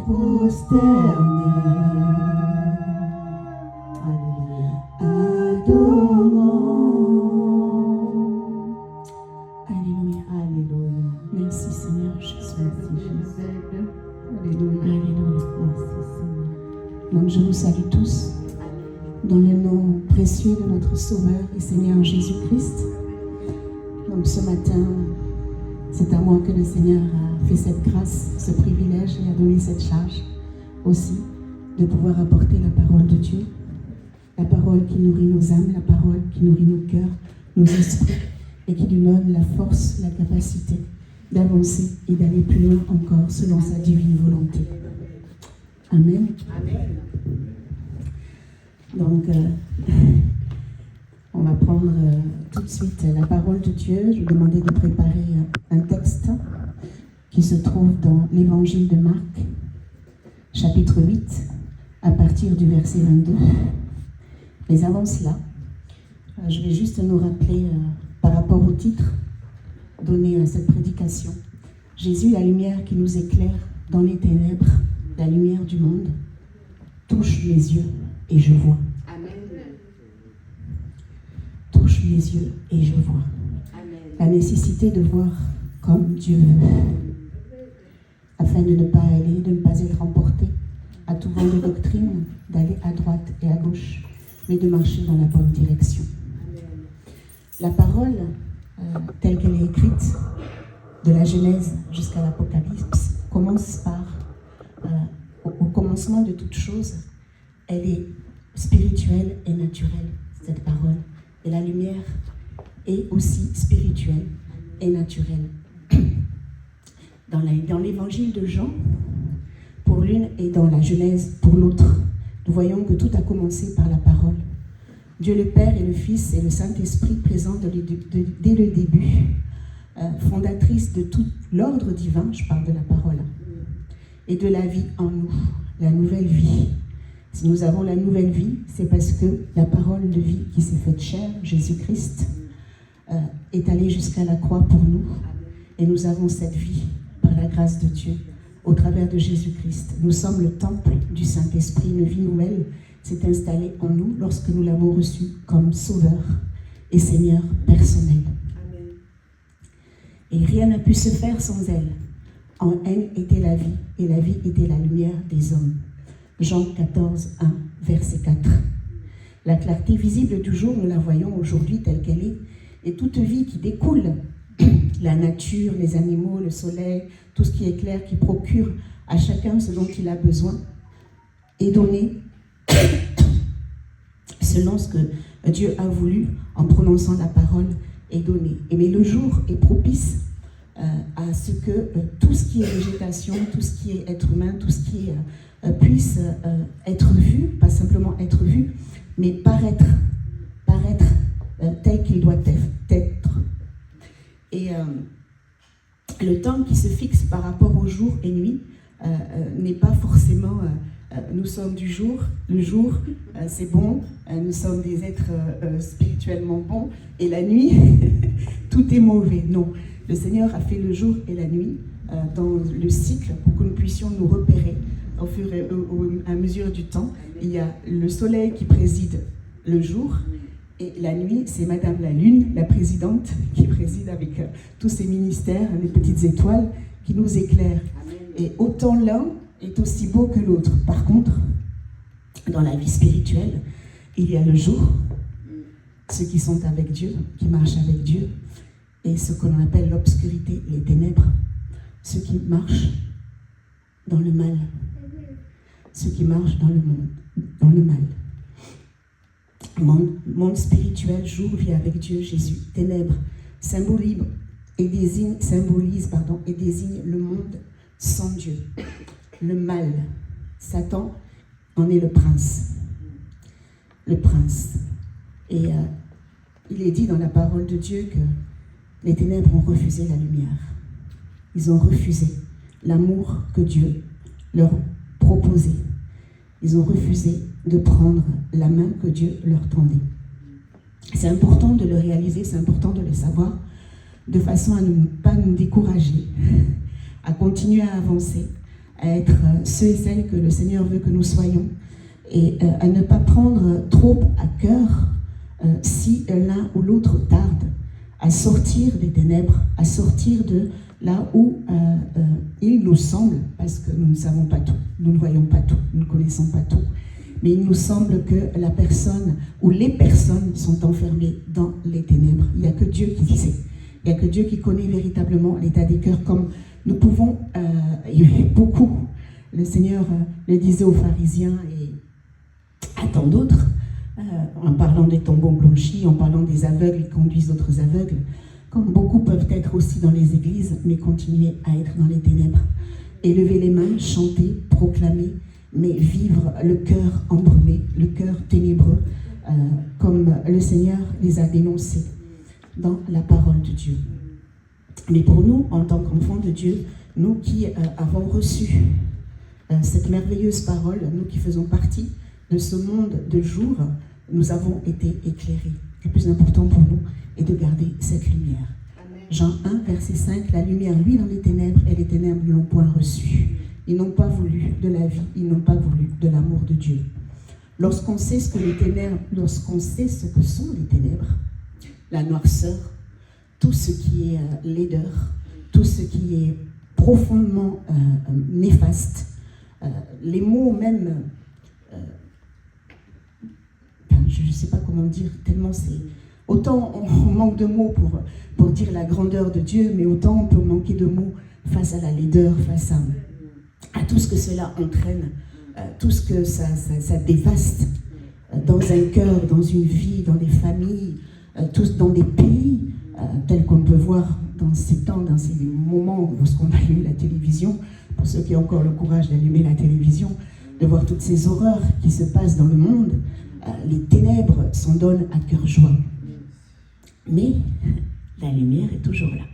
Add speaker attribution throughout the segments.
Speaker 1: prosterner. Alléluia. Alléluia. Merci Seigneur Jésus. Alléluia. Alléluia. Merci Seigneur. Donc je vous salue tous dans le nom précieux de notre Sauveur et Seigneur Jésus-Christ. Donc ce matin, c'est à moi que le Seigneur a fait cette grâce, ce privilège et a donné cette charge aussi de pouvoir apporter la parole de Dieu. La parole qui nourrit nos âmes, la parole qui nourrit nos cœurs, nos esprits et qui nous donne la force, la capacité d'avancer et d'aller plus loin encore selon sa divine volonté. Amen. Amen. Donc, on va prendre tout de suite la parole de Dieu. Je vais demander de préparer un texte qui se trouve dans l'évangile de Marc, chapitre 8, à partir du verset 22. Mais avant cela, je vais juste nous rappeler par rapport au titre donné à cette prédication. Jésus, la lumière qui nous éclaire dans les ténèbres, la lumière du monde, touche mes yeux et je vois.
Speaker 2: Amen.
Speaker 1: Touche mes yeux et je vois.
Speaker 2: Amen.
Speaker 1: La nécessité de voir comme Dieu veut, afin de ne pas aller, de ne pas être emporté à tout vent de doctrine, d'aller à droite et à gauche, mais de marcher dans la bonne direction.
Speaker 2: Amen.
Speaker 1: La parole, telle qu'elle est écrite, de la Genèse jusqu'à l'Apocalypse, commence par, au commencement de toute chose, elle est spirituelle et naturelle, cette parole. Et la lumière est aussi spirituelle et naturelle. Dans l'évangile de Jean, pour l'une, et dans la Genèse pour l'autre, nous voyons que tout a commencé par la parole. Dieu le Père et le Fils et le Saint-Esprit présents dès le début, fondatrice de tout l'ordre divin, je parle de la parole, et de la vie en nous, la nouvelle vie. Si nous avons la nouvelle vie, c'est parce que la parole de vie qui s'est faite chair, Jésus-Christ, est allée jusqu'à la croix pour nous. Et nous avons cette vie par la grâce de Dieu, au travers de Jésus-Christ. Nous sommes le temple du Saint-Esprit. Une vie nouvelle s'est installée en nous lorsque nous l'avons reçu comme Sauveur et Seigneur personnel.
Speaker 2: Amen.
Speaker 1: Et rien n'a pu se faire sans elle. En elle était la vie, et la vie était la lumière des hommes. Jean 14, 1, verset 4. La clarté visible du jour, nous la voyons aujourd'hui telle qu'elle est, et toute vie qui découle, la nature, les animaux, le soleil, tout ce qui est clair, qui procure à chacun ce dont il a besoin, est donné selon ce que Dieu a voulu en prononçant la parole est donné. Mais le jour est propice à ce que tout ce qui est végétation, tout ce qui est être humain, tout ce qui puisse être vu, pas simplement être vu, mais paraître tel qu'il doit être. Et le temps qui se fixe par rapport au jour et nuit n'est pas forcément nous sommes du jour, le jour c'est bon, nous sommes des êtres spirituellement bons, et la nuit tout est mauvais. Non, le Seigneur a fait le jour et la nuit dans le cycle pour que nous puissions nous repérer au fur et à mesure du temps. Il y a le soleil qui préside le jour, et la nuit, c'est Madame la Lune, la présidente, qui préside avec tous ses ministères, les petites étoiles qui nous éclairent. Et autant l'un est aussi beau que l'autre. Par contre, dans la vie spirituelle, il y a le jour, ceux qui sont avec Dieu, qui marchent avec Dieu, et ce que l'on appelle l'obscurité, les ténèbres, ceux qui marchent dans le mal, ceux qui marchent dans le monde, dans le mal. Monde spirituel, jour, vit avec Dieu, Jésus. Ténèbres symbolise et désigne le monde sans Dieu. Le mal, Satan en est le prince. Le prince. Et il est dit dans la parole de Dieu que les ténèbres ont refusé la lumière. Ils ont refusé l'amour que Dieu leur proposait. Ils ont refusé de prendre la main que Dieu leur tendait. C'est important de le réaliser, c'est important de le savoir, de façon à ne pas nous décourager, à continuer à avancer, à être ceux et celles que le Seigneur veut que nous soyons, et à ne pas prendre trop à cœur si l'un ou l'autre tarde à sortir des ténèbres, à sortir de là où il nous semble, parce que nous ne savons pas tout, nous ne voyons pas tout, nous ne connaissons pas tout, mais il nous semble que la personne ou les personnes sont enfermées dans les ténèbres. Il n'y a que Dieu qui sait, il n'y a que Dieu qui connaît véritablement l'état des cœurs, comme nous pouvons, il y a beaucoup, le Seigneur le disait aux pharisiens et à tant d'autres, en parlant des tombeaux blanchis, en parlant des aveugles qui conduisent d'autres aveugles, comme beaucoup peuvent être aussi dans les églises, mais continuer à être dans les ténèbres. Élever les mains, chanter, proclamer, mais vivre le cœur embrumé, le cœur ténébreux, comme le Seigneur les a dénoncés dans la parole de Dieu. Mais pour nous, en tant qu'enfants de Dieu, nous qui avons reçu cette merveilleuse parole, nous qui faisons partie de ce monde de jour, nous avons été éclairés. Le plus important pour nous est de garder cette lumière. Amen. Jean 1, verset 5, la lumière luit dans les ténèbres et les ténèbres ne l'ont point reçue. Ils n'ont pas voulu de la vie, ils n'ont pas voulu de l'amour de Dieu. Lorsqu'on sait ce que les ténèbres, lorsqu'on sait ce que sont les ténèbres, la noirceur, tout ce qui est laideur, tout ce qui est profondément néfaste, les mots même, je ne sais pas comment dire, tellement c'est... Autant on manque de mots pour dire la grandeur de Dieu, mais autant on peut manquer de mots face à la laideur, face à tout ce que cela entraîne, tout ce que ça dévaste dans un cœur, dans une vie, dans des familles, dans des pays, tels qu'on peut voir dans ces temps, dans ces moments lorsqu'on allume la télévision, pour ceux qui ont encore le courage d'allumer la télévision, de voir toutes ces horreurs qui se passent dans le monde. Les ténèbres s'en donnent à cœur joie. Mais la lumière est toujours là.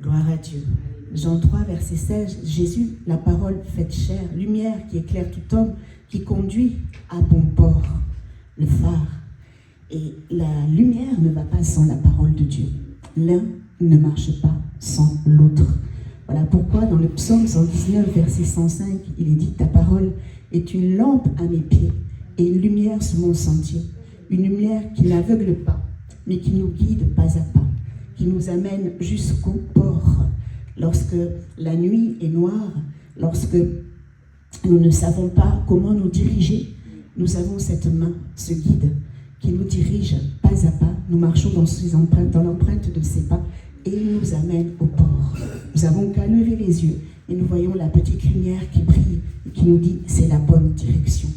Speaker 1: Gloire à Dieu. Jean 3, verset 16, Jésus, la parole faite chair, lumière qui éclaire tout homme, qui conduit à bon port, le phare. Et la lumière ne va pas sans la parole de Dieu. L'un ne marche pas sans l'autre. Voilà pourquoi dans le psaume 119, verset 105, il est dit, ta parole est une lampe à mes pieds et une lumière sur mon sentier. Une lumière qui n'aveugle pas, mais qui nous guide pas à pas, qui nous amène jusqu'au port. Lorsque la nuit est noire, lorsque nous ne savons pas comment nous diriger, nous avons cette main, ce guide, qui nous dirige pas à pas. Nous marchons dans l'empreinte de ses pas et il nous amène au port. Nous avons qu'à lever les yeux et nous voyons la petite lumière qui brille et qui nous dit c'est la bonne direction.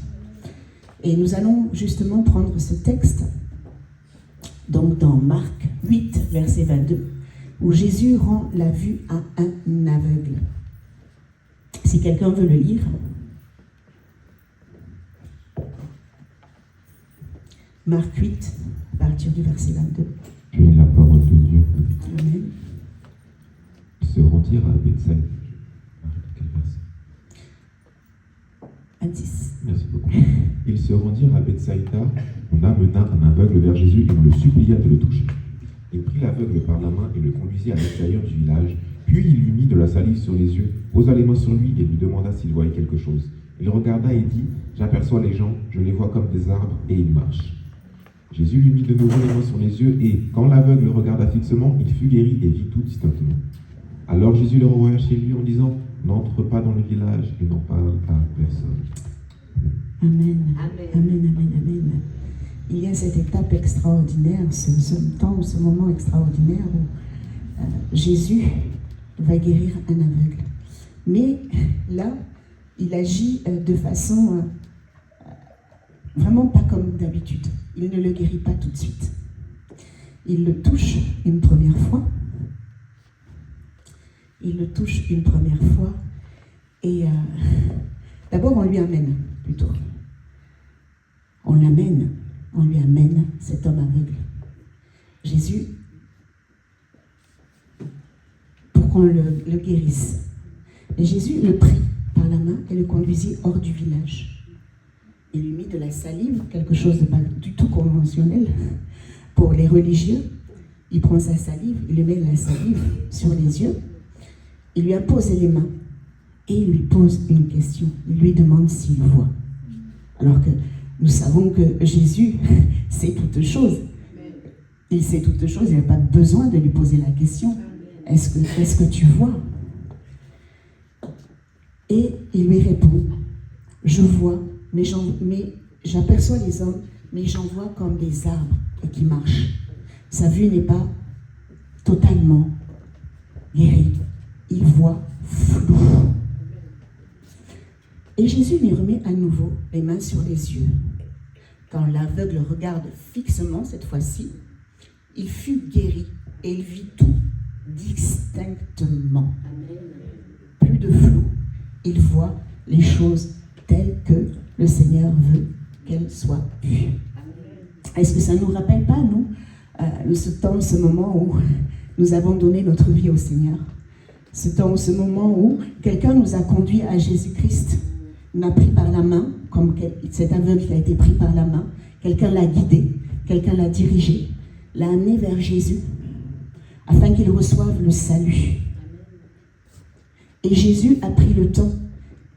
Speaker 1: Et nous allons justement prendre ce texte, donc dans Marc 8, verset 22, où Jésus rend la vue à un aveugle. Si quelqu'un veut le lire. Marc 8, à partir du verset 22.
Speaker 2: Tu es la parole de Dieu.
Speaker 1: Amen.
Speaker 2: Ils se rendirent à Bethsaïda. Quel verset?
Speaker 1: 26.
Speaker 2: Merci beaucoup. Ils se rendirent à Bethsaïda. On amena un aveugle vers Jésus et on le supplia de le toucher. Il prit l'aveugle par la main et le conduisit à l'extérieur du village. Puis il lui mit de la salive sur les yeux, posa les mains sur lui et lui demanda s'il voyait quelque chose. Il regarda et dit, j'aperçois les gens, je les vois comme des arbres et ils marchent. Jésus lui mit de nouveau les mains sur les yeux et, quand l'aveugle le regarda fixement, il fut guéri et vit tout distinctement. Alors Jésus le renvoya chez lui en disant, n'entre pas dans le village et n'en parle à personne.
Speaker 1: Amen. Amen. Amen. Amen. Amen. Il y a cette étape extraordinaire, ce temps, ce moment extraordinaire où Jésus va guérir un aveugle. Mais là, il agit de façon vraiment pas comme d'habitude. Il ne le guérit pas tout de suite. Il le touche une première fois. Il le touche une première fois. Et d'abord, on lui amène, plutôt. On lui amène cet homme aveugle. Jésus, pour qu'on le guérisse. Et Jésus le prit par la main et le conduisit hors du village. Il lui mit de la salive, quelque chose de pas du tout conventionnel pour les religieux. Il prend sa salive, il lui met de la salive sur les yeux, il lui a posé les mains et il lui pose une question. Il lui demande s'il voit. Alors que nous savons que Jésus sait toutes choses. Il sait toutes choses, il n'a pas besoin de lui poser la question. Est-ce que tu vois? Et il lui répond, je vois, mais j'aperçois les hommes, mais j'en vois comme des arbres qui marchent. Sa vue n'est pas totalement guérie. Il voit flou. Et Jésus lui remet à nouveau les mains sur les yeux. Quand l'aveugle regarde fixement cette fois-ci, il fut guéri et il vit tout distinctement. Plus de flou, il voit les choses telles que le Seigneur veut qu'elles soient vues. Est-ce que ça ne nous rappelle pas, nous, ce moment où nous avons donné notre vie au Seigneur? Ce moment où quelqu'un nous a conduits à Jésus-Christ, nous a pris par la main, comme cet aveugle qui a été pris par la main, quelqu'un l'a guidé, quelqu'un l'a dirigé, l'a amené vers Jésus, afin qu'il reçoive le salut. Et Jésus a pris le temps,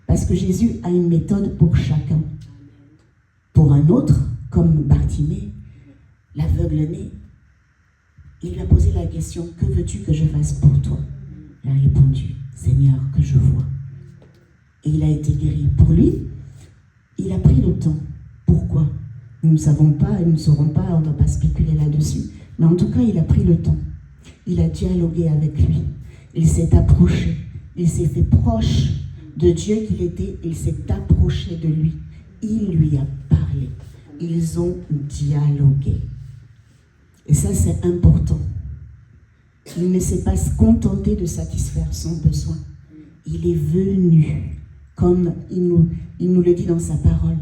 Speaker 1: parce que Jésus a une méthode pour chacun. Pour un autre, comme Bartimée, l'aveugle né, il lui a posé la question, que veux-tu que je fasse pour toi? Il a répondu, Seigneur, que je vois. Et il a été guéri. Pour lui, il a pris le temps. Pourquoi? Nous ne savons pas et nous ne saurons pas, on ne va pas spéculer là-dessus. Mais en tout cas, il a pris le temps. Il a dialogué avec lui. Il s'est approché. Il s'est fait proche de Dieu qu'il était. Il s'est approché de lui. Il lui a parlé. Ils ont dialogué. Et ça, c'est important. Il ne s'est pas contenté de satisfaire son besoin. Il est venu, comme il nous le dit dans sa parole,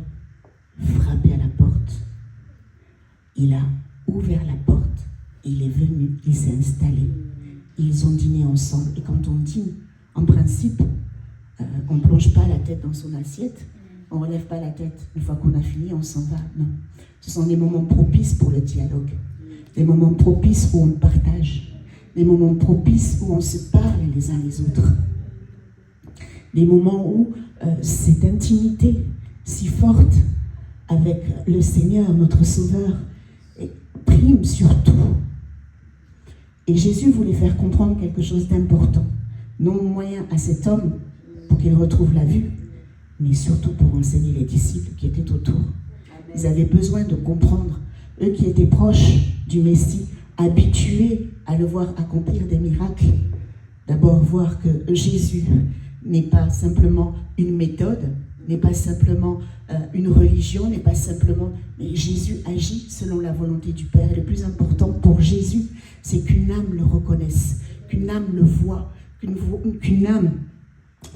Speaker 1: frapper à la porte. Il a ouvert la porte, il est venu, il s'est installé. Ils ont dîné ensemble. Et quand on dîne, en principe, on ne plonge pas la tête dans son assiette, on ne relève pas la tête. Une fois qu'on a fini, on s'en va. Non. Ce sont des moments propices pour le dialogue. Des moments propices où on partage. Des moments propices où on se parle les uns les autres. Des moments où cette intimité si forte avec le Seigneur, notre Sauveur, prime sur tout. Et Jésus voulait faire comprendre quelque chose d'important. Non moyen à cet homme pour qu'il retrouve la vue, mais surtout pour enseigner les disciples qui étaient autour. Ils avaient besoin de comprendre, eux qui étaient proches du Messie, habitués à le voir accomplir des miracles. D'abord voir que Jésus n'est pas simplement une méthode, n'est pas simplement une religion, n'est pas simplement... Mais Jésus agit selon la volonté du Père. Et le plus important pour Jésus, c'est qu'une âme le reconnaisse, qu'une âme le voie, qu'une âme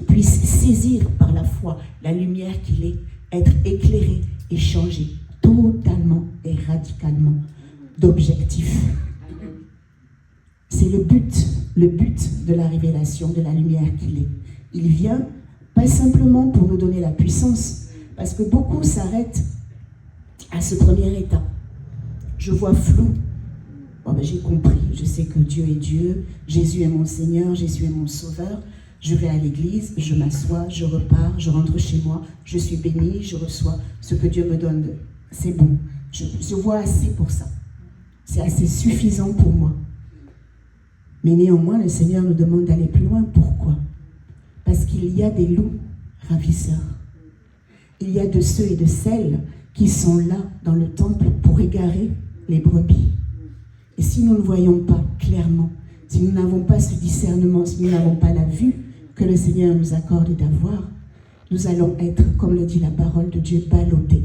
Speaker 1: puisse saisir par la foi la lumière qu'il est, être éclairé et changer totalement et radicalement d'objectif. C'est le but de la révélation, de la lumière qu'il est. Il vient pas simplement pour nous donner la puissance, parce que beaucoup s'arrêtent à ce premier état. Je vois flou. Bon, ben, j'ai compris, je sais que Dieu est Dieu, Jésus est mon Seigneur, Jésus est mon Sauveur. Je vais à l'église, je m'assois, je repars, je rentre chez moi, je suis béni, je reçois ce que Dieu me donne. C'est bon, je vois assez pour ça. C'est assez suffisant pour moi. Mais néanmoins, le Seigneur nous demande d'aller plus loin. Pourquoi? Parce qu'il y a des loups ravisseurs. Il y a de ceux et de celles qui sont là dans le temple pour égarer les brebis. Et si nous ne voyons pas clairement, si nous n'avons pas ce discernement, si nous n'avons pas la vue que le Seigneur nous accorde d'avoir, nous allons être, comme le dit la parole de Dieu, ballottés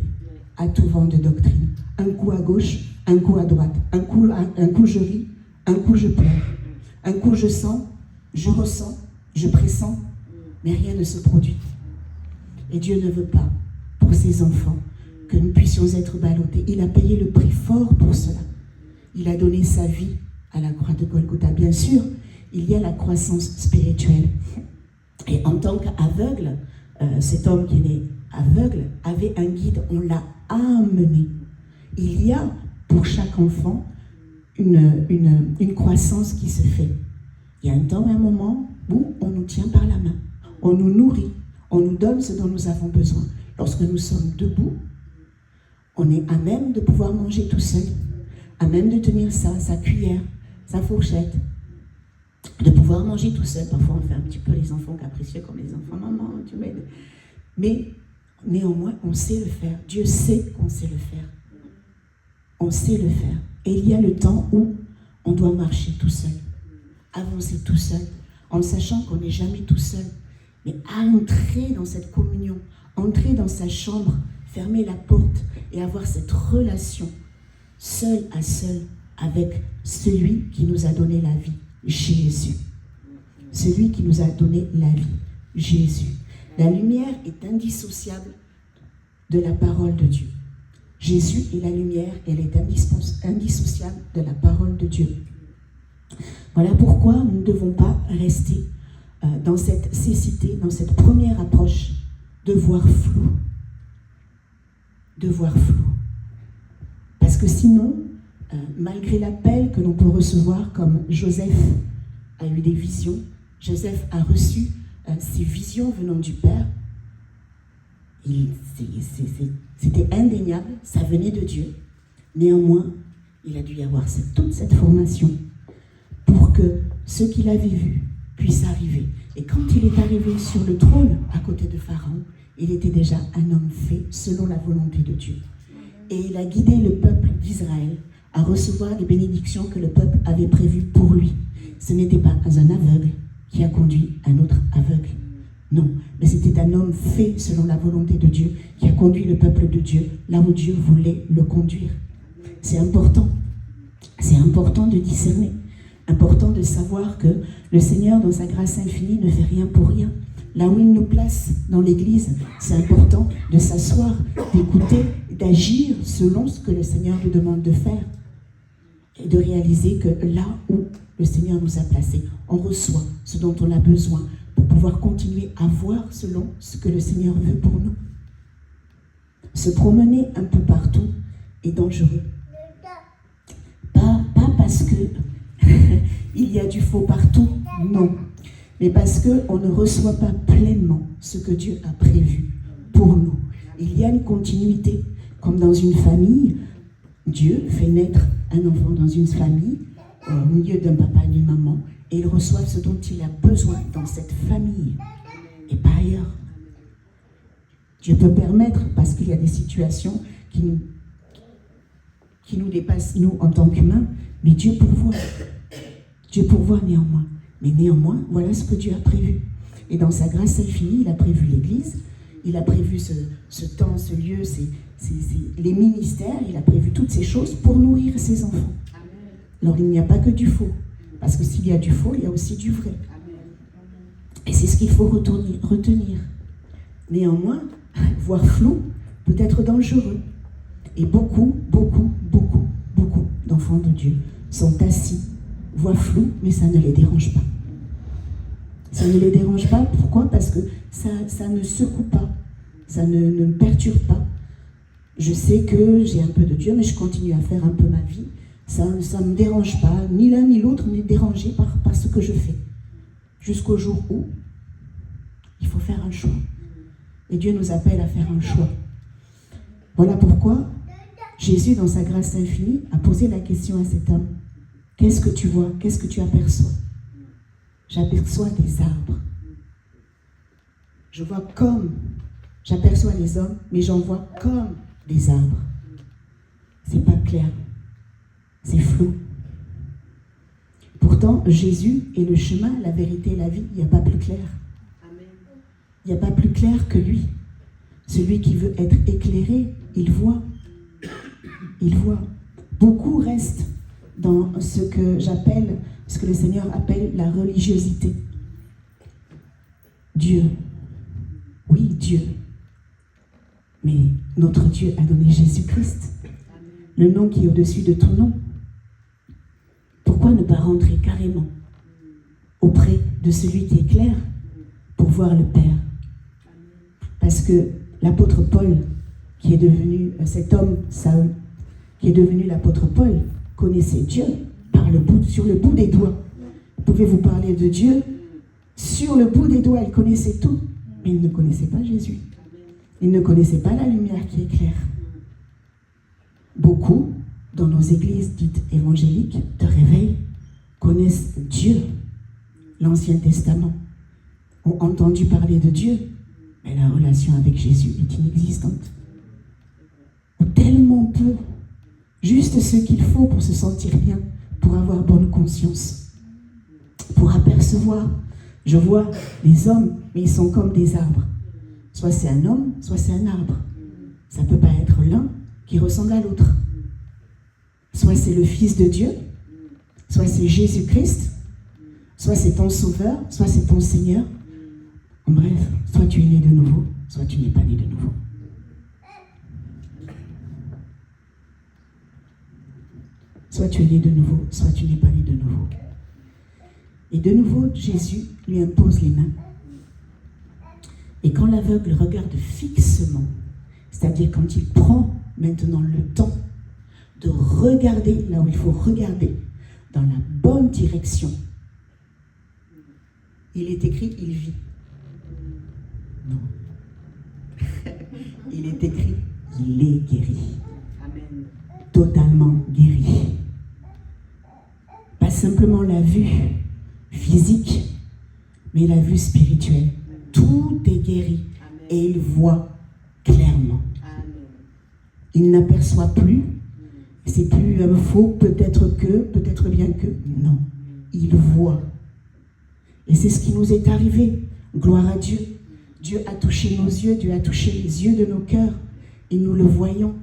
Speaker 1: à tout vent de doctrine. Un coup à gauche, un coup à droite. Un coup je ris, un coup je pleure. Un coup je sens, je ressens, je pressens, mais rien ne se produit. Et Dieu ne veut pas, pour ses enfants, que nous puissions être ballottés. Il a payé le prix fort pour cela. Il a donné sa vie à la croix de Golgotha. Bien sûr, il y a la croissance spirituelle. Et en tant qu'aveugle, cet homme qui est né aveugle avait un guide, on l'a amené. Il y a pour chaque enfant une croissance qui se fait. Il y a un temps, un moment où on nous tient par la main. on nous nourrit, on nous donne ce dont nous avons besoin. Lorsque nous sommes debout, on est à même de pouvoir manger tout seul, à même de tenir ça, sa cuillère, sa fourchette, de pouvoir manger tout seul. Parfois, on fait un petit peu les enfants capricieux comme les enfants. Maman, tu m'aides. Mais néanmoins, on sait le faire. Dieu sait qu'on sait le faire. On sait le faire. Et il y a le temps où on doit marcher tout seul, avancer tout seul, en sachant qu'on n'est jamais tout seul. Mais entrer dans cette communion, entrer dans sa chambre, fermer la porte et avoir cette relation seul à seul avec celui qui nous a donné la vie, Jésus. Celui qui nous a donné la vie, Jésus. La lumière est indissociable de la parole de Dieu. Jésus est la lumière, elle est indissociable de la parole de Dieu. Voilà pourquoi nous ne devons pas rester dans cette cécité, dans cette première approche de voir flou. De voir flou. Parce que sinon, malgré l'appel que l'on peut recevoir, comme Joseph a eu des visions, Joseph a reçu ces visions venant du Père, c'était indéniable, ça venait de Dieu. Néanmoins, il a dû y avoir toute cette formation pour que ce qu'il avait vu puisse arriver. Et quand il est arrivé sur le trône à côté de Pharaon, il était déjà un homme fait selon la volonté de Dieu. Et il a guidé le peuple d'Israël à recevoir les bénédictions que le peuple avait prévues pour lui. Ce n'était pas un aveugle qui a conduit un autre aveugle. Non, mais c'était un homme fait selon la volonté de Dieu qui a conduit le peuple de Dieu là où Dieu voulait le conduire. C'est important. C'est important de discerner. Important de savoir que le Seigneur, dans sa grâce infinie, ne fait rien pour rien. Là où il nous place dans l'église, c'est important de s'asseoir, d'écouter, d'agir selon ce que le Seigneur nous demande de faire. Et de réaliser que là où le Seigneur nous a placés, on reçoit ce dont on a besoin pour pouvoir continuer à voir selon ce que le Seigneur veut pour nous. Se promener un peu partout est dangereux. Pas parce que il y a du faux partout, non. Mais parce qu'on ne reçoit pas pleinement ce que Dieu a prévu pour nous. Il y a une continuité. Comme dans une famille, Dieu fait naître un enfant dans une famille, au milieu d'un papa et d'une maman, et il reçoit ce dont il a besoin dans cette famille, et pas ailleurs. Dieu peut permettre, parce qu'il y a des situations qui nous dépassent, nous, en tant qu'humains, mais Dieu pourvoit. Dieu pourvoit néanmoins. Mais néanmoins, voilà ce que Dieu a prévu. Et dans sa grâce infinie, il a prévu l'Église, il a prévu ce temps, ce lieu, les ministères, il a prévu toutes ces choses pour nourrir ses enfants. Alors il n'y a pas que du faux, parce que s'il y a du faux, il y a aussi du vrai. Et c'est ce qu'il faut retenir. Néanmoins, voir flou peut être dangereux. Et beaucoup d'enfants de Dieu sont assis, voient flou, mais ça ne les dérange pas. Ça ne les dérange pas, pourquoi? Parce que ça ne secoue pas, ça ne me perturbe pas. Je sais que j'ai un peu de Dieu, mais je continue à faire un peu ma vie. Ça ne me dérange pas, ni l'un ni l'autre n'est dérangé par ce que je fais. Jusqu'au jour où il faut faire un choix. Et Dieu nous appelle à faire un choix. Voilà pourquoi Jésus, dans sa grâce infinie, a posé la question à cet homme. Qu'est-ce que tu vois? Qu'est-ce que tu aperçois? J'aperçois des arbres. Je vois comme, j'aperçois les hommes, mais j'en vois comme des arbres. C'est pas clair. C'est flou. Pourtant, Jésus est le chemin, la vérité et la vie. Il n'y a pas plus clair. Il n'y a pas plus clair que lui. Celui qui veut être éclairé, il voit. Il voit. Beaucoup restent dans ce que le Seigneur appelle la religiosité. Dieu. Oui, Dieu. Mais notre Dieu a donné Jésus-Christ, le nom qui est au-dessus de tout nom. Pourquoi ne pas rentrer carrément auprès de celui qui est clair pour voir le Père? Parce que l'apôtre Paul, qui est devenu cet homme, Saül, qui est devenu l'apôtre Paul, connaissait Dieu sur le bout des doigts. Pouvez-vous parler de Dieu sur le bout des doigts, il connaissait tout, mais il ne connaissait pas Jésus. Il ne connaissait pas la lumière qui éclaire. Beaucoup, dans nos églises dites évangéliques, de réveil, connaissent Dieu, l'Ancien Testament, ont entendu parler de Dieu, mais la relation avec Jésus est inexistante. Ou tellement peu, juste ce qu'il faut pour se sentir bien, pour avoir bonne conscience, pour apercevoir. Je vois les hommes, mais ils sont comme des arbres. Soit c'est un homme, soit c'est un arbre. Ça ne peut pas être l'un qui ressemble à l'autre. Soit c'est le Fils de Dieu, soit c'est Jésus-Christ, soit c'est ton Sauveur, soit c'est ton Seigneur. En bref, soit tu es né de nouveau, soit tu n'es pas né de nouveau. Soit tu es né de nouveau, soit tu n'es pas né de nouveau. Et de nouveau, Jésus lui impose les mains. Et quand l'aveugle regarde fixement, c'est-à-dire quand il prend maintenant le temps de regarder là où il faut regarder, dans la bonne direction, il est écrit, il vit. Non. Il est écrit, il est guéri. Amen. Totalement guéri. Pas simplement la vue physique, mais la vue spirituelle. Tout est guéri. Amen. Et il voit clairement. Amen. Il n'aperçoit plus. C'est plus un faux, peut-être bien que. Non. Il voit. Et c'est ce qui nous est arrivé. Gloire à Dieu. Dieu a touché nos yeux, Dieu a touché les yeux de nos cœurs. Et nous le voyons.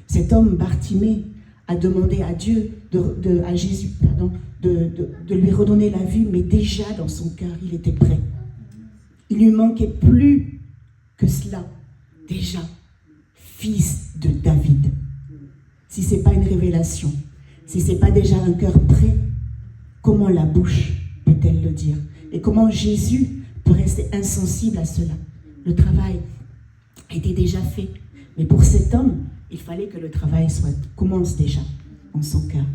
Speaker 1: Cet homme, Bartimée, a demandé à Dieu, à Jésus, de lui redonner la vue, mais déjà dans son cœur, il était prêt. Il lui manquait plus que cela. Déjà, fils de David. Si ce n'est pas une révélation, si ce n'est pas déjà un cœur prêt, comment la bouche peut-elle le dire? Et comment Jésus peut rester insensible à cela? Le travail était déjà fait. Mais pour cet homme, il fallait que le travail commence déjà dans son cœur.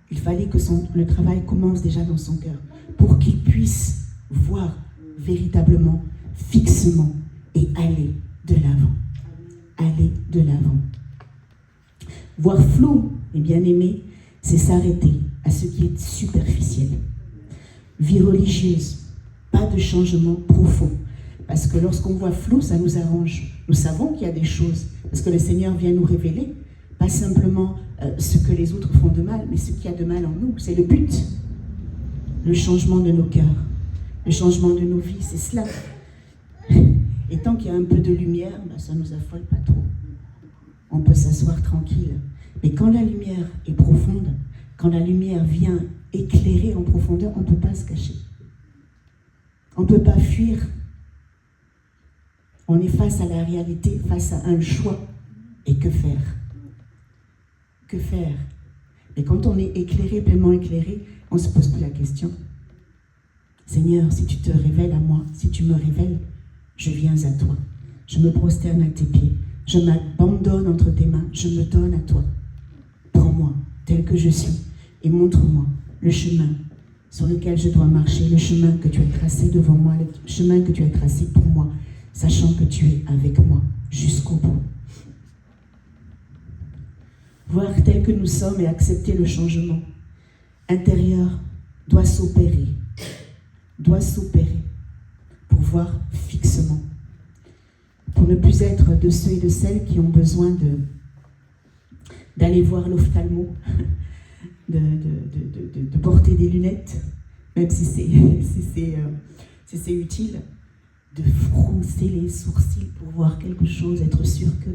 Speaker 1: Il fallait que le travail commence déjà dans son cœur pour qu'il puisse voir véritablement, fixement et aller de l'avant. Aller de l'avant. Voir flou, mes bien-aimés, c'est s'arrêter à ce qui est superficiel. Vie religieuse, pas de changement profond. Parce que lorsqu'on voit flou, ça nous arrange. Nous savons qu'il y a des choses, parce que le Seigneur vient nous révéler, pas simplement ce que les autres font de mal, mais ce qu'il y a de mal en nous. C'est le but. Le changement de nos cœurs, le changement de nos vies, c'est cela. Et tant qu'il y a un peu de lumière, ça ne nous affole pas trop. On peut s'asseoir tranquille. Mais quand la lumière est profonde, quand la lumière vient éclairer en profondeur, on ne peut pas se cacher. On ne peut pas fuir. On est face à la réalité, face à un choix. Et que faire? Que faire? Et quand on est éclairé, pleinement éclairé, on ne se pose plus la question. Seigneur, si tu te révèles à moi, si tu me révèles, je viens à toi. Je me prosterne à tes pieds. Je m'abandonne entre tes mains. Je me donne à toi. Prends-moi tel que je suis et montre-moi le chemin sur lequel je dois marcher, le chemin que tu as tracé devant moi, le chemin que tu as tracé pour moi, sachant que tu es avec moi jusqu'au bout. Voir tel que nous sommes et accepter le changement intérieur doit s'opérer pour voir fixement, pour ne plus être de ceux et de celles qui ont besoin d'aller voir l'ophtalmo, de porter des lunettes, même si c'est utile, de froncer les sourcils pour voir quelque chose, être sûr que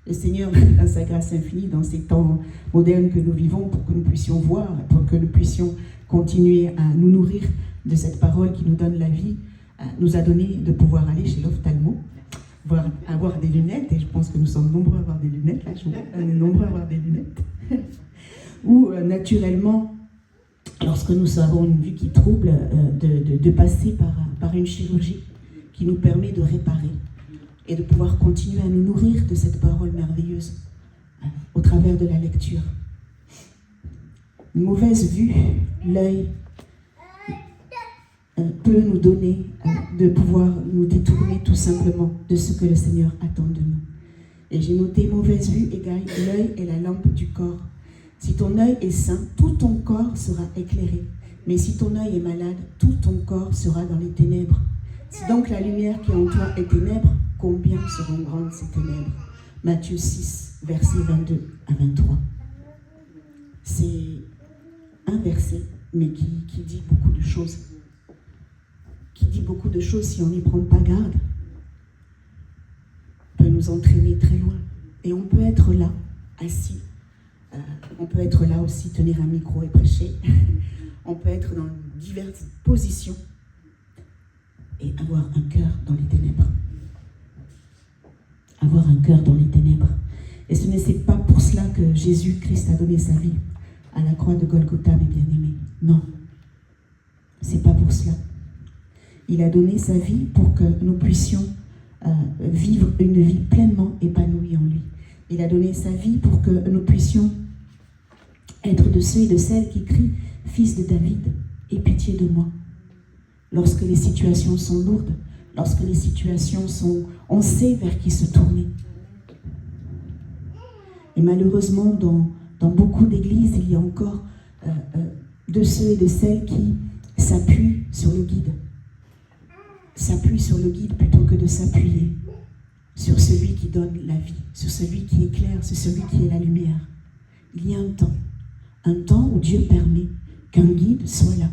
Speaker 1: le Seigneur, dans sa grâce infinie, dans ces temps modernes que nous vivons, pour que nous puissions voir, pour que nous puissions continuer à nous nourrir de cette parole qui nous donne la vie, nous a donné de pouvoir aller chez l'ophtalmo, avoir des lunettes, et je pense que nous sommes nombreux à avoir des lunettes, là, on est nombreux à avoir des lunettes, ou naturellement, lorsque nous avons une vue qui trouble, de passer par une chirurgie qui nous permet de réparer et de pouvoir continuer à nous nourrir de cette parole merveilleuse au travers de la lecture. Une mauvaise vue, l'œil peut nous donner de pouvoir nous détourner tout simplement de ce que le Seigneur attend de nous. Et j'ai noté: mauvaise vue égale l'œil est la lampe du corps. Si ton œil est sain, tout ton corps sera éclairé. Mais si ton œil est malade, tout ton corps sera dans les ténèbres. Si donc la lumière qui est en toi est ténèbres, combien seront grandes ces ténèbres? Matthieu 6, versets 22 à 23. C'est un verset, mais qui dit beaucoup de choses. Qui dit beaucoup de choses si on n'y prend pas garde. Peut nous entraîner très loin. Et on peut être là, assis. On peut être là aussi, tenir un micro et prêcher. On peut être dans diverses positions et avoir un cœur dans les ténèbres. Avoir un cœur dans les ténèbres. Et ce n'est pas pour cela que Jésus-Christ a donné sa vie à la croix de Golgotha, mes bien-aimés. Non, c'est pas pour cela. Il a donné sa vie pour que nous puissions vivre une vie pleinement épanouie en lui. Il a donné sa vie pour que nous puissions être de ceux et de celles qui crient « Fils de David, aie pitié de moi ». Lorsque les situations sont lourdes, lorsque les situations sont... On sait vers qui se tourner. Et malheureusement, dans beaucoup d'églises, il y a encore de ceux et de celles qui s'appuient sur le guide. S'appuient sur le guide plutôt que de s'appuyer sur celui qui donne la vie, sur celui qui éclaire, sur celui qui est la lumière. Il y a un temps où Dieu permet qu'un guide soit là.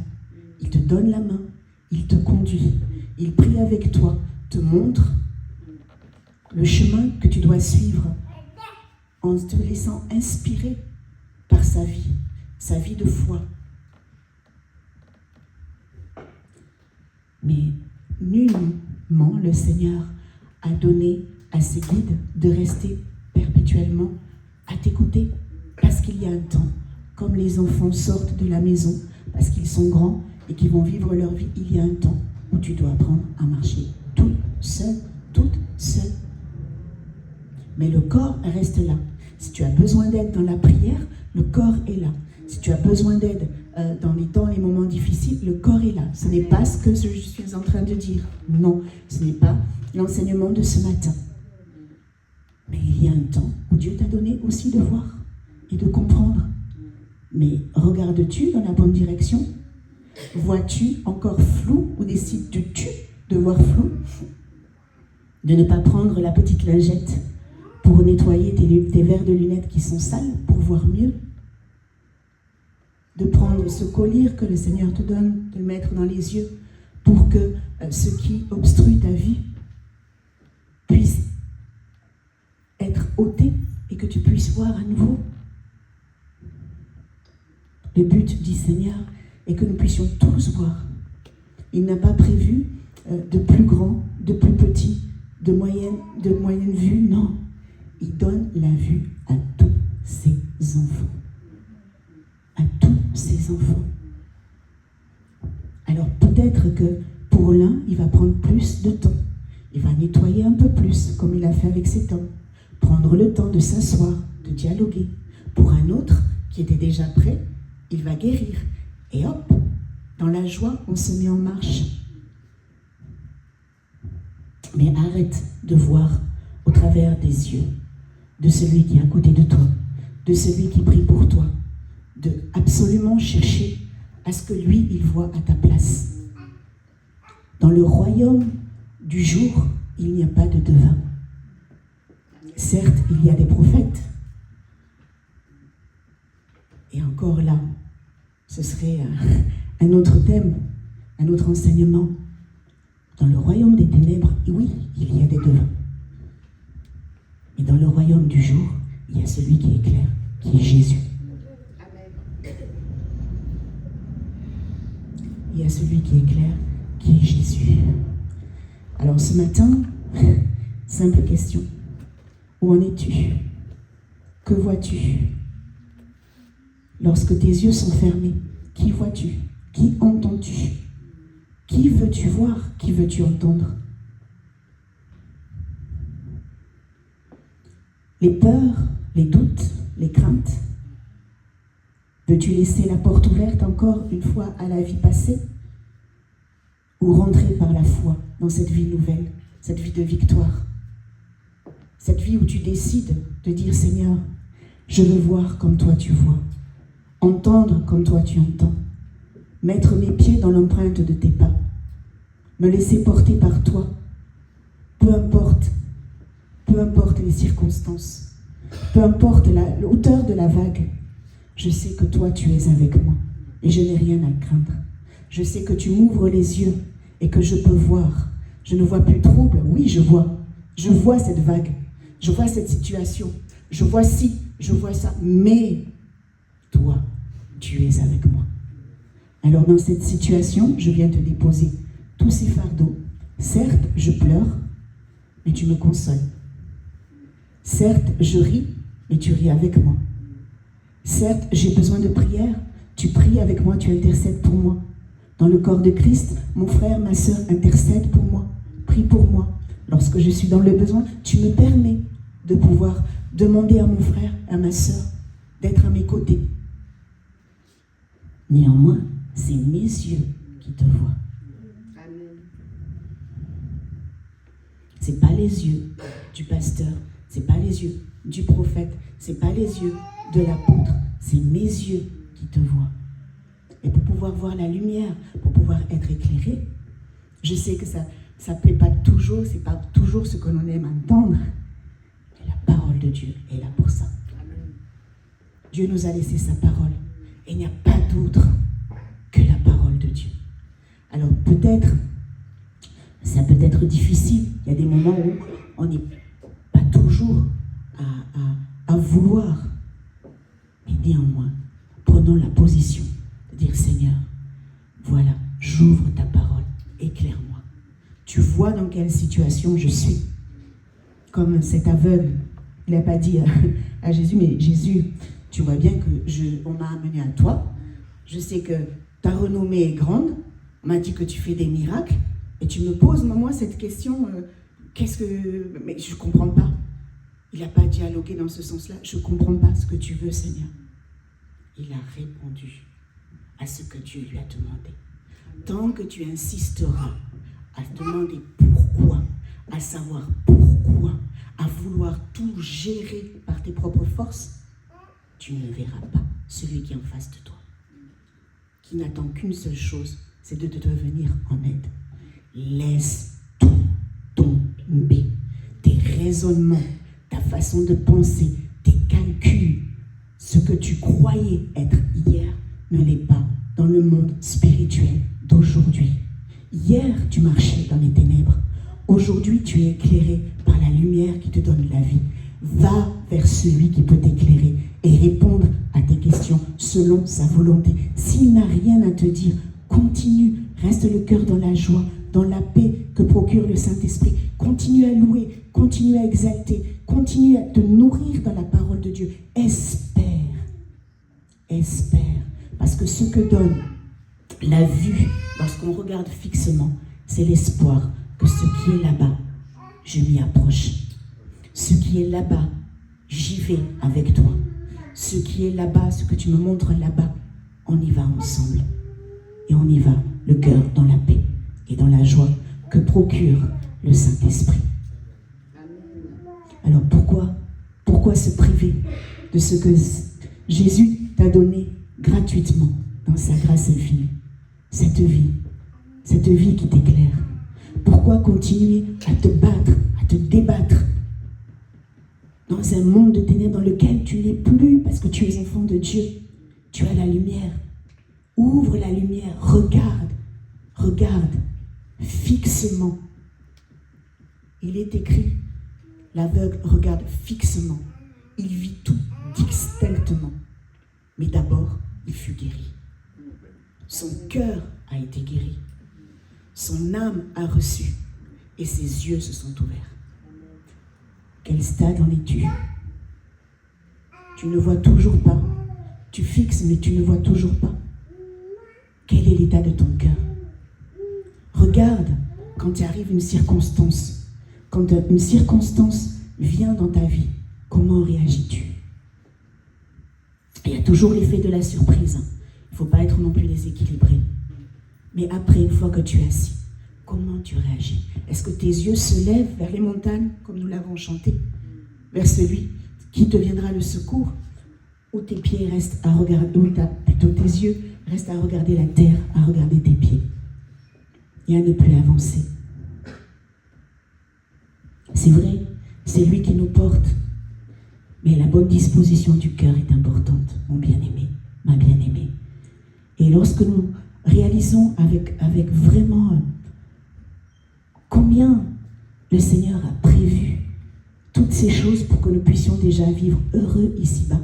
Speaker 1: Il te donne la main, il te conduit, il prie avec toi, te montre le chemin que tu dois suivre en te laissant inspirer par sa vie de foi. Mais nullement le Seigneur a donné à ses guides de rester perpétuellement à tes côtés, parce qu'il y a un temps, comme les enfants sortent de la maison, parce qu'ils sont grands et qu'ils vont vivre leur vie, il y a un temps où tu dois apprendre à marcher tout seul, toute seule. Mais le corps reste là. Si tu as besoin d'aide dans la prière, le corps est là. Si tu as besoin d'aide dans les temps, les moments difficiles, le corps est là. Ce n'est pas ce que je suis en train de dire. Non, ce n'est pas l'enseignement de ce matin. Mais il y a un temps où Dieu t'a donné aussi de voir et de comprendre. Mais regardes-tu dans la bonne direction? Vois-tu encore flou ou décides-tu de voir flou? De ne pas prendre la petite lingette pour nettoyer tes verres de lunettes qui sont sales pour voir mieux? De prendre ce collier que le Seigneur te donne, de le mettre dans les yeux pour que ce qui obstrue ta vie puisse être ôté et que tu puisses voir à nouveau. Le but du Seigneur est que nous puissions tous voir. Il n'a pas prévu de plus grands, de plus petits, de moyenne vue, non. Il donne la vue à tous ses enfants. À tous ses enfants. Alors peut-être que pour l'un, il va prendre plus de temps. Il va nettoyer un peu plus, comme il a fait avec ses temps. Prendre le temps de s'asseoir, de dialoguer. Pour un autre, qui était déjà prêt, il va guérir. Et hop, dans la joie, on se met en marche. Mais arrête de voir au travers des yeux de celui qui est à côté de toi, de celui qui prie pour toi, de absolument chercher à ce que lui, il voit à ta place. Dans le royaume du jour, il n'y a pas de devin. Certes, il y a des prophètes. Et encore là, ce serait un autre thème, un autre enseignement. Dans le royaume des ténèbres, oui, il y a des devins. Mais dans le royaume du jour, il y a celui qui est clair, qui est Jésus. Il y a celui qui est clair, qui est Jésus. Alors ce matin, simple question. Où en es-tu? Que vois-tu? Lorsque tes yeux sont fermés, qui vois-tu? Qui entends-tu? Qui veux-tu voir? Qui veux-tu entendre? Les peurs, les doutes, les craintes. Veux-tu laisser la porte ouverte encore une fois à la vie passée? ou rentrer par la foi dans cette vie nouvelle, cette vie de victoire. Cette vie où tu décides de dire, Seigneur, je veux voir comme toi tu vois, entendre comme toi tu entends, mettre mes pieds dans l'empreinte de tes pas, me laisser porter par toi, peu importe les circonstances, peu importe la hauteur de la vague, je sais que toi tu es avec moi et je n'ai rien à craindre. Je sais que tu m'ouvres les yeux et que je peux voir. Je ne vois plus trouble, oui je vois cette vague, je vois cette situation, je vois ci, je vois ça, mais toi, tu es avec moi. Alors dans cette situation, je viens te déposer tous ces fardeaux. Certes, je pleure, mais tu me consoles. Certes, je ris, mais tu ris avec moi. Certes, j'ai besoin de prière, tu pries avec moi, tu intercèdes pour moi. Dans le corps de Christ, mon frère, ma sœur intercèdent pour moi, prie pour moi. Lorsque je suis dans le besoin, tu me permets de pouvoir demander à mon frère, à ma sœur, d'être à mes côtés. Néanmoins, c'est mes yeux qui te voient. C'est pas les yeux du pasteur, c'est pas les yeux du prophète, c'est pas les yeux de l'apôtre, c'est mes yeux qui te voient. Et pour pouvoir voir la lumière, pour pouvoir être éclairé, je sais que ça ne plaît pas toujours, c'est pas toujours ce que l'on aime entendre, mais la parole de Dieu est là pour ça. Amen. Dieu nous a laissé sa parole, et il n'y a pas d'autre que la parole de Dieu. Alors peut-être, ça peut être difficile, il y a des moments où on n'est pas toujours à vouloir, mais néanmoins, prenons la position de dire, Seigneur, voilà, j'ouvre ta parole, éclaire-moi. Tu vois dans quelle situation je suis. Comme cet aveugle, il n'a pas dit à Jésus, mais Jésus, tu vois bien qu'on m'a amené à toi, je sais que ta renommée est grande, on m'a dit que tu fais des miracles, et tu me poses, moi, cette question, mais je ne comprends pas. Il n'a pas dialogué dans ce sens-là, je ne comprends pas ce que tu veux, Seigneur. Il a répondu à ce que Dieu lui a demandé. Tant que tu insisteras à demander pourquoi, à savoir pourquoi, à vouloir tout gérer par tes propres forces, tu ne verras pas celui qui est en face de toi, qui n'attend qu'une seule chose, c'est de te venir en aide. Laisse tout tomber, tes raisonnements, ta façon de penser, tes calculs, ce que tu croyais être hier ne l'est pas dans le monde spirituel d'aujourd'hui. Hier, tu marchais dans les ténèbres. Aujourd'hui, tu es éclairé par la lumière qui te donne la vie. Va vers celui qui peut t'éclairer et répondre à tes questions selon sa volonté. S'il n'a rien à te dire, continue, reste le cœur dans la joie, dans la paix que procure le Saint-Esprit. Continue à louer, continue à exalter, continue à te nourrir dans la parole de Dieu. Espère, parce que ce que donne la vue lorsqu'on regarde fixement, c'est l'espoir que ce qui est là-bas, je m'y approche. Ce qui est là-bas, j'y vais avec toi. Ce qui est là-bas, ce que tu me montres là-bas, on y va ensemble. Et on y va, le cœur dans la paix et dans la joie que procure le Saint-Esprit. Alors pourquoi se priver de ce que Jésus t'a donné gratuitement dans sa grâce infinie? Cette vie qui t'éclaire. Pourquoi continuer à te battre, à te débattre dans un monde de ténèbres dans lequel tu n'es plus parce que tu es enfant de Dieu? Tu as la lumière. Ouvre la lumière, regarde fixement. Il est écrit, l'aveugle regarde fixement. Il vit tout distinctement. Mais d'abord, il fut guéri. Son cœur a été guéri. Son âme a reçu. Et ses yeux se sont ouverts. Quel stade en es-tu? Tu ne vois toujours pas. Tu fixes, mais tu ne vois toujours pas. Quel est l'état de ton cœur? Regarde quand il arrive une circonstance. Quand une circonstance vient dans ta vie, comment réagis-tu? Il y a toujours l'effet de la surprise. Il ne faut pas être non plus déséquilibré. Mais après, une fois que tu es assis, comment tu réagis? Est-ce que tes yeux se lèvent vers les montagnes, comme nous l'avons chanté, vers celui qui te viendra le secours, ou tes pieds restent à regarder, ou plutôt tes yeux restent à regarder la terre, à regarder tes pieds, et à ne plus avancer? C'est vrai, c'est lui qui nous porte, mais la bonne disposition du cœur est importante, mon bien-aimé, ma bien-aimée. Et lorsque nous réalisons avec vraiment combien le Seigneur a prévu toutes ces choses pour que nous puissions déjà vivre heureux ici-bas,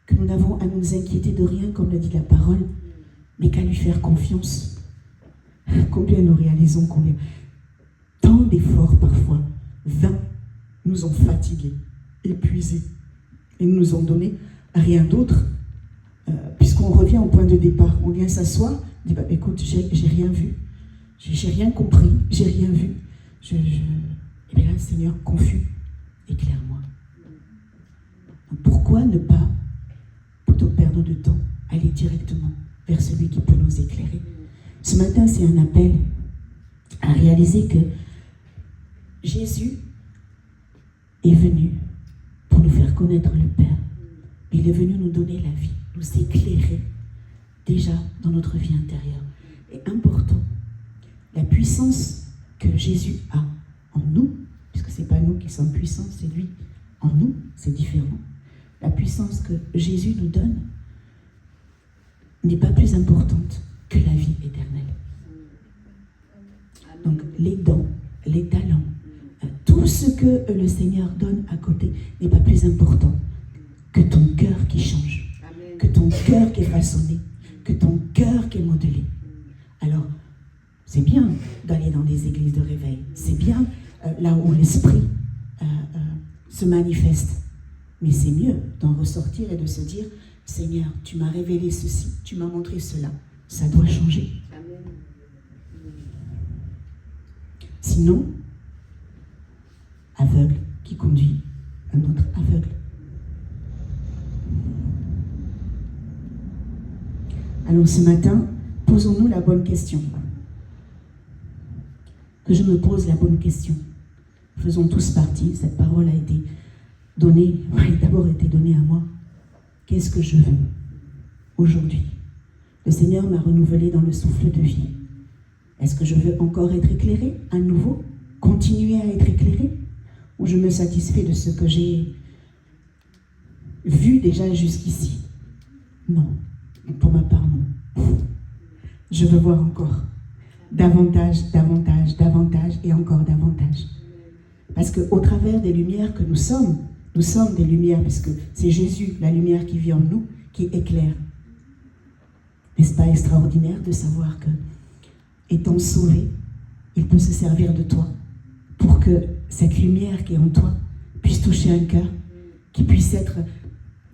Speaker 1: que nous n'avons à nous inquiéter de rien, comme le dit la parole, mais qu'à lui faire confiance. Combien nous réalisons, combien tant d'efforts parfois vains nous ont fatigués, épuisés, et nous ont donné rien d'autre, puisqu'on revient au point de départ. On vient s'asseoir, on dit écoute, j'ai rien vu, j'ai rien compris, j'ai rien vu. Et bien là, Seigneur, confus, éclaire-moi. Donc, pourquoi ne pas, plutôt perdre de temps, aller directement vers celui qui peut nous éclairer? Ce matin, c'est un appel à réaliser que Jésus est venu pour nous faire connaître le Père. Il est venu nous donner la vie, nous éclairer déjà dans notre vie intérieure. Et important, la puissance que Jésus a en nous, puisque ce n'est pas nous qui sommes puissants, c'est lui en nous, c'est différent. La puissance que Jésus nous donne n'est pas plus importante que la vie éternelle. Donc les dons, les talents, tout ce que le Seigneur donne à côté n'est pas plus important que ton cœur qui change, que ton cœur qui est façonné, que ton cœur qui est modelé. Alors, c'est bien d'aller dans des églises de réveil, c'est bien là où l'esprit se manifeste, mais c'est mieux d'en ressortir et de se dire, Seigneur, tu m'as révélé ceci, tu m'as montré cela, ça doit changer. Sinon, aveugle qui conduit un autre aveugle. Alors ce matin, posons-nous la bonne question. Que je me pose la bonne question. Faisons tous partie, cette parole a été donnée, d'abord été donnée à moi. Qu'est-ce que je veux aujourd'hui? Le Seigneur m'a renouvelé dans le souffle de vie. Est-ce que je veux encore être éclairé à nouveau? Continuer à être éclairé? Ou je me satisfais de ce que j'ai vu déjà jusqu'ici? Non. Pour ma part, non. Je veux voir encore davantage, davantage, davantage et encore davantage. Parce qu'au travers des lumières que nous sommes des lumières, parce que c'est Jésus, la lumière qui vit en nous, qui éclaire. N'est-ce pas extraordinaire de savoir que, étant sauvé, il peut se servir de toi pour que cette lumière qui est en toi puisse toucher un cœur, qui puisse être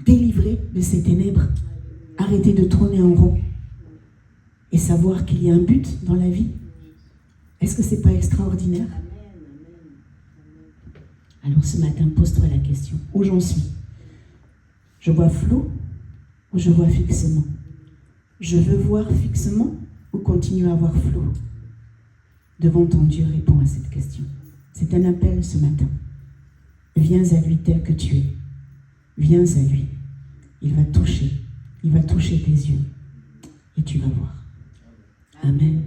Speaker 1: délivré de ces ténèbres, arrêter de tourner en rond et savoir qu'il y a un but dans la vie. Est-ce que c'est pas extraordinaire? Alors ce matin, pose-toi la question. Où j'en suis? Je vois flou ou je vois fixement? Je veux voir fixement ou continuer à voir flou? Devant ton Dieu, réponds à cette question. C'est un appel ce matin. Viens à lui tel que tu es. Viens à lui. Il va toucher tes yeux et tu vas voir. Amen.